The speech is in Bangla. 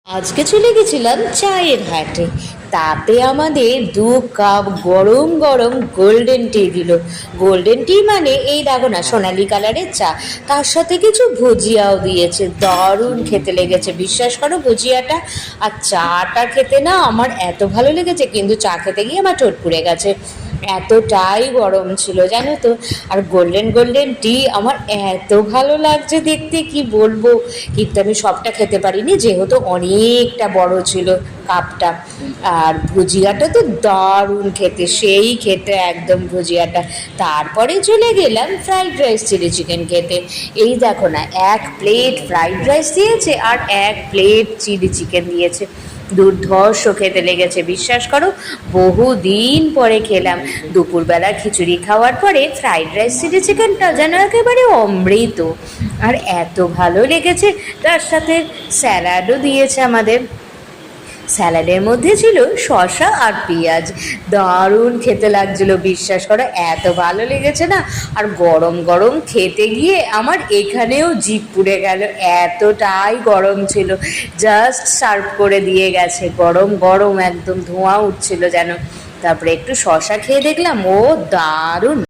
আজকে চলে গেছিলাম চায়ের হাটে। তাতে আমাদের 2 কাপ গরম গরম গোল্ডেন টি দিল। গোল্ডেন টি মানে এই দেখো না, সোনালি কালারের চা, তার সাথে কিছু ভুজিয়াও দিয়েছে। দারুণ খেতে লেগেছে, বিশ্বাস করো ভুজিয়াটা আর চাটা খেতে না আমার এত ভালো লেগেছে, কিন্তু চা খেতে গিয়ে আমার ঠোঁট পুড়ে গেছে, এতটাই গরম ছিল জানো তো। আর গোল্ডেন গোল্ডেন টি আমার এত ভালো লাগছে দেখতে, কি বলবো। কিন্তু আমি সবটা খেতে পারিনি, যেহেতু অনেকটা বড় ছিল কাপটা। আর ভুজিয়াটা তো দারুণ খেতে, সেই খেতে একদম ভুজিয়াটা। তারপরে চলে গেলাম ফ্রাইড রাইস চিলি চিকেন খেতে। এই দেখো না, 1 প্লেট ফ্রাইড রাইস দিয়েছে আর 1 প্লেট চিলি চিকেন দিয়েছে। দুর্ধর্ষ খেতে লেগেছে, বিশ্বাস করো। বহুদিন পরে খেলাম। দুপুরবেলা খিচুড়ি খাওয়ার পরে ফ্রাইড রাইস চিলি চিকেনটা যেন একেবারে অমৃত। আর এত ভালো লেগেছে, তার সাথে স্যালাডও দিয়েছে আমাদের। স্যালাডের মধ্যে ছিল শসা আর পেঁয়াজ। দারুণ খেতে লাগছিল, বিশ্বাস করো, এত ভালো লেগেছে না। আর গরম গরম খেতে গিয়ে আমার এখানেও জিভ পুড়ে গেল, এতটাই গরম ছিল। জাস্ট সার্ভ করে দিয়ে গেছে, গরম গরম একদম ধোঁয়া উঠছিল যেন। তারপরে একটু শসা খেয়ে দেখলাম, ও দারুণ।